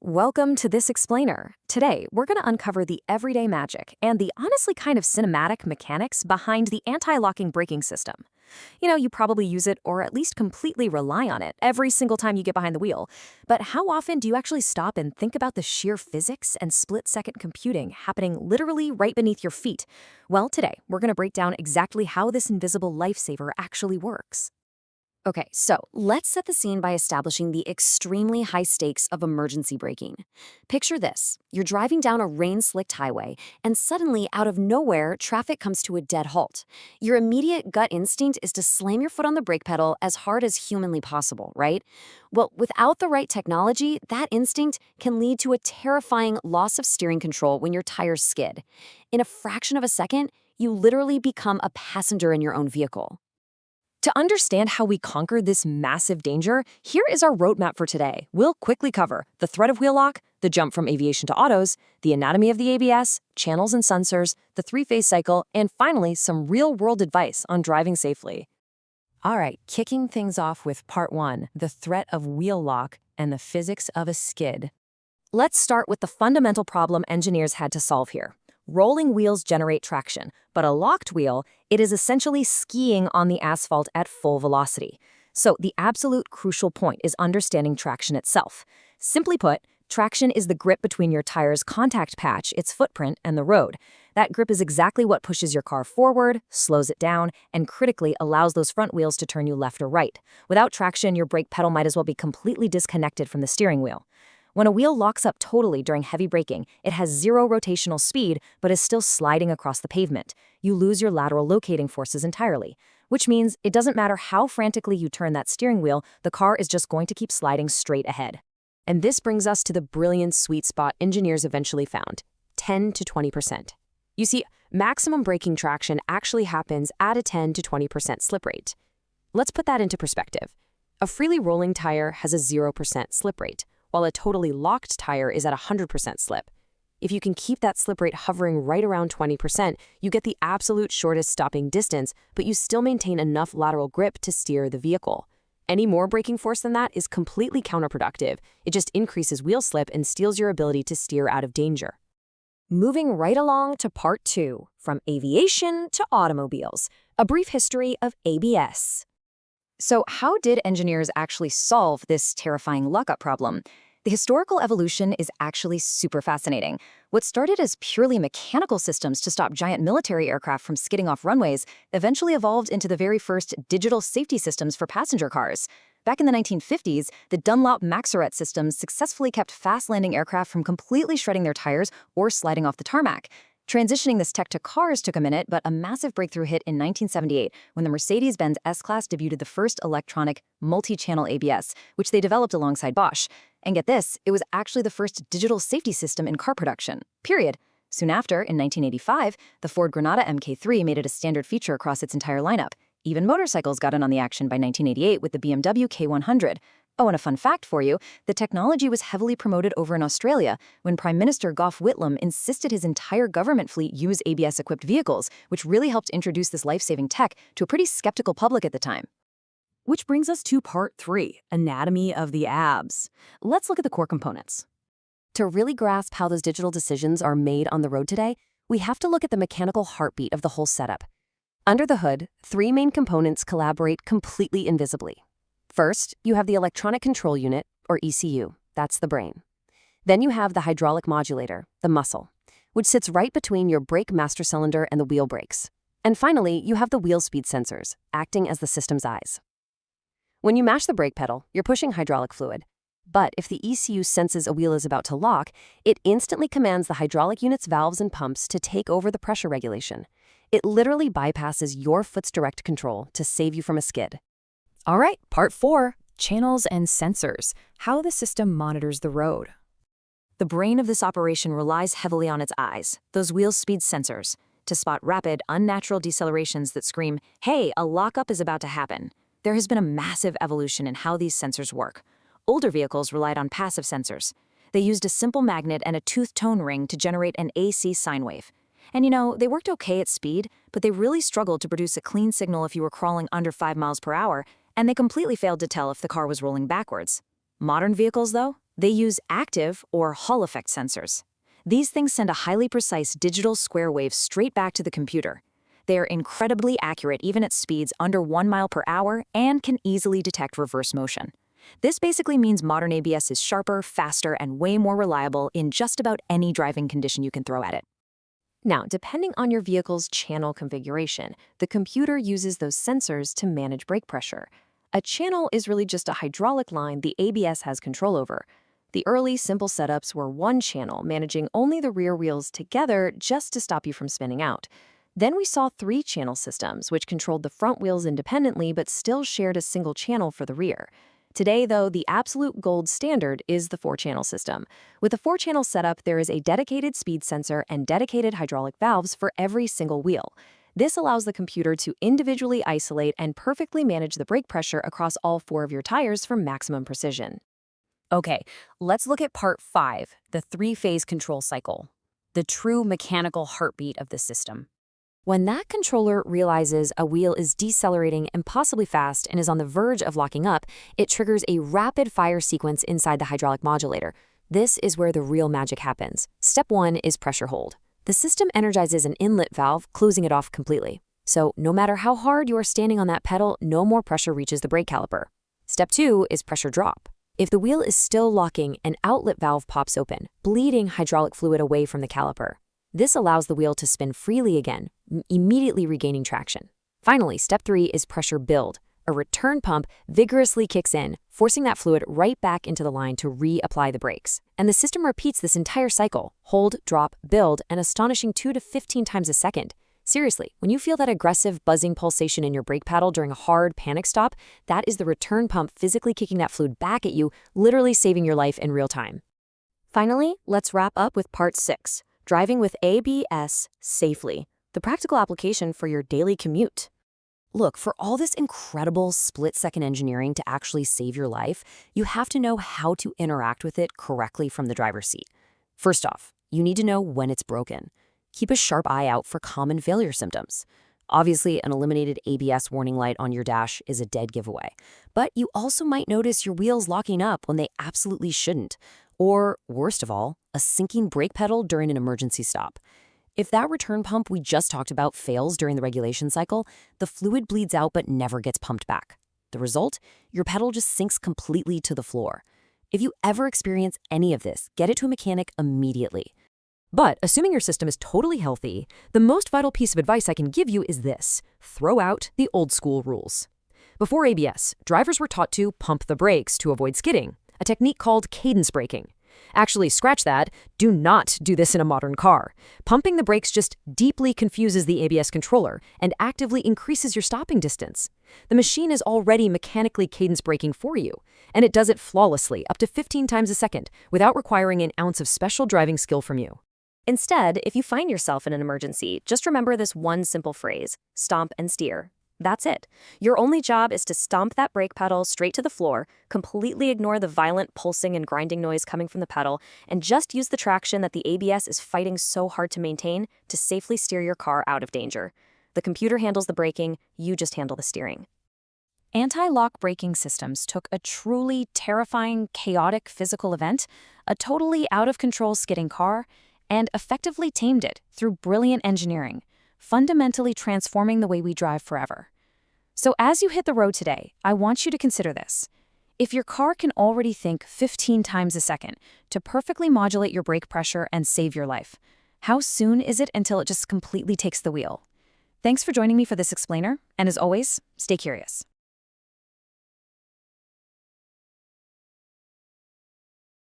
Welcome to This Explainer. Today, we're going to uncover the everyday magic and the honestly kind of cinematic mechanics behind the anti-locking braking system. You probably use it or at least completely rely on it every single time you get behind the wheel. But how often do you actually stop and think about the sheer physics and split-second computing happening literally right beneath your feet? Well, today, we're going to break down exactly how this invisible lifesaver actually works. Okay, so let's set the scene by establishing the extremely high stakes of emergency braking. Picture this. You're driving down a rain-slicked highway, and suddenly, out of nowhere, traffic comes to a dead halt. Your immediate gut instinct is to slam your foot on the brake pedal as hard as humanly possible, right? Well, without the right technology, that instinct can lead to a terrifying loss of steering control when your tires skid. In a fraction of a second, you literally become a passenger in your own vehicle. To understand how we conquer this massive danger, here is our roadmap for today. We'll quickly cover the threat of wheel lock, the jump from aviation to autos, the anatomy of the ABS, channels and sensors, the three-phase cycle, and finally, some real-world advice on driving safely. All right, kicking things off with part one, the threat of wheel lock and the physics of a skid. Let's start with the fundamental problem engineers had to solve here. Rolling wheels generate traction, but a locked wheel, it is essentially skiing on the asphalt at full velocity. So the absolute crucial point is understanding traction itself. Simply put, traction is the grip between your tire's contact patch, its footprint, and the road. That grip is exactly what pushes your car forward, slows it down, and critically allows those front wheels to turn you left or right. Without traction, your brake pedal might as well be completely disconnected from the steering wheel. When a wheel locks up totally during heavy braking, it has zero rotational speed but is still sliding across the pavement. You lose your lateral locating forces entirely, which means it doesn't matter how frantically you turn that steering wheel, the car is just going to keep sliding straight ahead. And this brings us to the brilliant sweet spot engineers eventually found, 10 to 20%. You see, maximum braking traction actually happens at a 10 to 20% slip rate. Let's put that into perspective. A freely rolling tire has a 0% slip rate, while a totally locked tire is at 100% slip. If you can keep that slip rate hovering right around 20%, you get the absolute shortest stopping distance, but you still maintain enough lateral grip to steer the vehicle. Any more braking force than that is completely counterproductive. It just increases wheel slip and steals your ability to steer out of danger. Moving right along to part two, from aviation to automobiles, a brief history of ABS. So how did engineers actually solve this terrifying lockup problem? The historical evolution is actually super fascinating. What started as purely mechanical systems to stop giant military aircraft from skidding off runways eventually evolved into the very first digital safety systems for passenger cars. Back in the 1950s, the Dunlop Maxaret systems successfully kept fast-landing aircraft from completely shredding their tires or sliding off the tarmac. Transitioning this tech to cars took a minute, but a massive breakthrough hit in 1978 when the Mercedes-Benz S-Class debuted the first electronic multi-channel ABS, which they developed alongside Bosch. And get this, it was actually the first digital safety system in car production, period. Soon after, in 1985, the Ford Granada MK3 made it a standard feature across its entire lineup. Even motorcycles got in on the action by 1988 with the BMW K100. Oh, and a fun fact for you, the technology was heavily promoted over in Australia when Prime Minister Gough Whitlam insisted his entire government fleet use ABS-equipped vehicles, which really helped introduce this life-saving tech to a pretty skeptical public at the time. Which brings us to part three, anatomy of the abs. Let's look at the core components. To really grasp how those digital decisions are made on the road today, we have to look at the mechanical heartbeat of the whole setup. Under the hood, three main components collaborate completely invisibly. First, you have the electronic control unit, or ECU. That's the brain. Then you have the hydraulic modulator, the muscle, which sits right between your brake master cylinder and the wheel brakes. And finally, you have the wheel speed sensors, acting as the system's eyes. When you mash the brake pedal, you're pushing hydraulic fluid. But if the ECU senses a wheel is about to lock, it instantly commands the hydraulic unit's valves and pumps to take over the pressure regulation. It literally bypasses your foot's direct control to save you from a skid. All right, part four, channels and sensors, how the system monitors the road. The brain of this operation relies heavily on its eyes, those wheel speed sensors, to spot rapid, unnatural decelerations that scream, hey, a lockup is about to happen. There has been a massive evolution in how these sensors work. Older vehicles relied on passive sensors. They used a simple magnet and a toothed tone ring to generate an AC sine wave. And they worked okay at speed, but they really struggled to produce a clean signal if you were crawling under 5 miles per hour, and they completely failed to tell if the car was rolling backwards. Modern vehicles, though, They use active or Hall effect sensors. These things send a highly precise digital square wave straight back to the computer. They are incredibly accurate even at speeds under 1 mile per hour and can easily detect reverse motion. This basically means modern ABS is sharper, faster, and way more reliable in just about any driving condition you can throw at it. Now, depending on your vehicle's channel configuration, the computer uses those sensors to manage brake pressure. A channel is really just a hydraulic line the ABS has control over. The early, simple setups were one channel, managing only the rear wheels together just to stop you from spinning out. Then we saw 3-channel systems, which controlled the front wheels independently but still shared a single channel for the rear. Today, though, the absolute gold standard is the 4-channel system. With a 4-channel setup, there is a dedicated speed sensor and dedicated hydraulic valves for every single wheel. This allows the computer to individually isolate and perfectly manage the brake pressure across all 4 of your tires for maximum precision. Okay, let's look at part 5, the 3-phase control cycle, the true mechanical heartbeat of the system. When that controller realizes a wheel is decelerating impossibly fast and is on the verge of locking up, it triggers a rapid-fire sequence inside the hydraulic modulator. This is where the real magic happens. Step 1 is pressure hold. The system energizes an inlet valve, closing it off completely. So no matter how hard you are standing on that pedal, no more pressure reaches the brake caliper. Step 2 is pressure drop. If the wheel is still locking, an outlet valve pops open, bleeding hydraulic fluid away from the caliper. This allows the wheel to spin freely again, immediately regaining traction. Finally, step 3 is pressure build. A return pump vigorously kicks in, forcing that fluid right back into the line to reapply the brakes. And the system repeats this entire cycle: hold, drop, build, an astonishing 2 to 15 times a second. Seriously, when you feel that aggressive buzzing pulsation in your brake paddle during a hard panic stop, that is the return pump physically kicking that fluid back at you, literally saving your life in real time. Finally, let's wrap up with part 6. Driving with ABS safely, the practical application for your daily commute. Look, for all this incredible split-second engineering to actually save your life, you have to know how to interact with it correctly from the driver's seat. First off, you need to know when it's broken. Keep a sharp eye out for common failure symptoms. Obviously, an eliminated ABS warning light on your dash is a dead giveaway. But you also might notice your wheels locking up when they absolutely shouldn't. Or, worst of all, a sinking brake pedal during an emergency stop. If that return pump we just talked about fails during the regulation cycle, the fluid bleeds out but never gets pumped back. The result? Your pedal just sinks completely to the floor. If you ever experience any of this, get it to a mechanic immediately. But assuming your system is totally healthy, the most vital piece of advice I can give you is this: throw out the old school rules. Before ABS, drivers were taught to pump the brakes to avoid skidding, a technique called cadence braking. Actually, scratch that. Do not do this in a modern car. Pumping the brakes just deeply confuses the ABS controller and actively increases your stopping distance. The machine is already mechanically cadence braking for you, and it does it flawlessly, up to 15 times a second, without requiring an ounce of special driving skill from you. Instead, if you find yourself in an emergency, just remember this one simple phrase: stomp and steer. That's it. Your only job is to stomp that brake pedal straight to the floor, completely ignore the violent pulsing and grinding noise coming from the pedal, and just use the traction that the ABS is fighting so hard to maintain to safely steer your car out of danger. The computer handles the braking, you just handle the steering. Anti-lock braking systems took a truly terrifying, chaotic physical event, a totally out-of-control skidding car, and effectively tamed it through brilliant engineering, fundamentally transforming the way we drive forever. So as you hit the road today, I want you to consider this. If your car can already think 15 times a second to perfectly modulate your brake pressure and save your life, how soon is it until it just completely takes the wheel? Thanks for joining me for this explainer, and as always, stay curious.